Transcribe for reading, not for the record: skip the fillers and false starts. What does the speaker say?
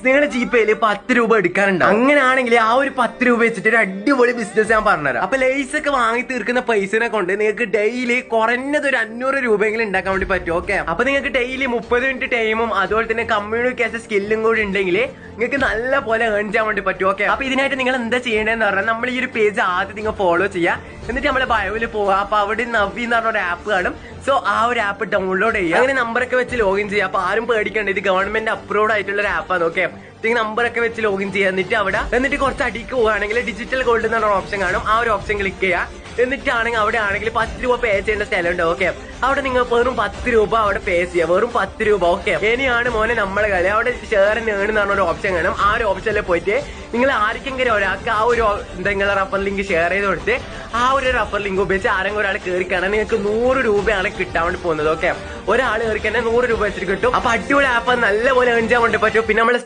നിങ്ങളുടെ ജിപേയില് 10 രൂപ എടുക്കാനുണ്ട്. അങ്ങനെയാണെങ്കിൽ ആ ഒരു 10 രൂപ വെച്ചിട്ട് ഒരു അടിപൊളി ബിസിനസ് ഞാൻ പറഞ്ഞുതരാം. അപ്പൊ ലേസ് ഒക്കെ വാങ്ങി തീർക്കുന്ന പൈസനെ കൊണ്ട് നിങ്ങൾക്ക് ഡെയിലി കുറഞ്ഞത് ഒരു 500 രൂപയെങ്കിലും ഉണ്ടാക്കാൻ വേണ്ടി പറ്റും. ഓക്കെ, അപ്പൊ നിങ്ങൾക്ക് ഡെയിലി 30 മിനിറ്റ് ടൈമും അതുപോലെ തന്നെ കമ്മ്യൂണിക്കേഷൻ സ്കില്ലും കൂടി ഉണ്ടെങ്കിൽ നിങ്ങൾക്ക് നല്ല പോലെ ഏൺ ചെയ്യാൻ വേണ്ടി പറ്റും. ഓക്കെ, അപ്പൊ ഇതിനായിട്ട് നിങ്ങൾ എന്താ ചെയ്യേണ്ടതെന്ന് പറഞ്ഞാൽ നമ്മൾ ഈ ഒരു പേജ് ആദ്യം നിങ്ങൾ ഫോളോ ചെയ്യുക. എന്നിട്ട് നമ്മളെ ബയോയിൽ പോവുക. അപ്പൊ അവിടെ നവി എന്ന് പറഞ്ഞ ഒരു ആപ്പ് കാണും. സോ ആ ഒരു ആപ്പ് ഡൗൺലോഡ് ചെയ്യുക. അങ്ങനെ നമ്പറൊക്കെ വെച്ച് ലോഗിൻ ചെയ്യുക. അപ്പൊ ആരും പേടിക്കണ്ട, ഇത് ഗവൺമെന്റ് അപ്രൂവ്ഡ് ആയിട്ടുള്ള ഒരു ആപ്പാണ്. ഓക്കെ, നമ്പറൊക്കെ വെച്ച് ലോഗിൻ ചെയ്യുക. എന്നിട്ട് കുറച്ച് അടിക്ക് പോവുകയാണെങ്കിൽ ഡിജിറ്റൽ ഗോൾഡ് എന്ന് പറഞ്ഞ ഓപ്ഷൻ കാണും. ആ ഒരു ഓപ്ഷൻ ക്ലിക്ക് ചെയ്യുക. എന്നിട്ടാണെങ്കിൽ അവിടെ ആണെങ്കിൽ 10 രൂപ പേ ചെയ്യേണ്ട സ്ഥലമുണ്ട്. ഓക്കെ, അവിടെ നിങ്ങൾ വെറും 10 രൂപ അവിടെ പേ ചെയ്യുക. വെറും 10 രൂപ. ഓക്കെ, ഇനിയാണ് മോനെ നമ്മളെ കളി. അവിടെ ഷെയർ ആൻഡ് ഏൺ എന്ന് പറഞ്ഞ ഒരു ഓപ്ഷൻ കാണും. ആ ഒരു ഓപ്ഷനിൽ പോയിട്ട് നിങ്ങൾ ആർക്കെങ്കിലും ഒരാൾക്ക് ആ ഒരു നിങ്ങളെ റഫർ ലിങ്ക് ഷെയർ ചെയ്ത് കൊടുത്ത് ആ ഒരു റഫർ ലിങ്ക് ഉപയോഗിച്ച് ആരെങ്കിലും ഒരാൾ കയറി കാണാൻ നിങ്ങൾക്ക് 100 രൂപയാണ് കിട്ടാൻ വേണ്ടി പോകുന്നത്. ഓക്കെ, ഒരാൾ കയറി തന്നെ 100 രൂപ വെച്ചിട്ട് കിട്ടും. അപ്പൊ അടിപൊളി ആപ്പ്, നല്ലപോലെ ഏൺ ചെയ്യാൻ വേണ്ടി പറ്റും. പിന്നെ നമ്മളെ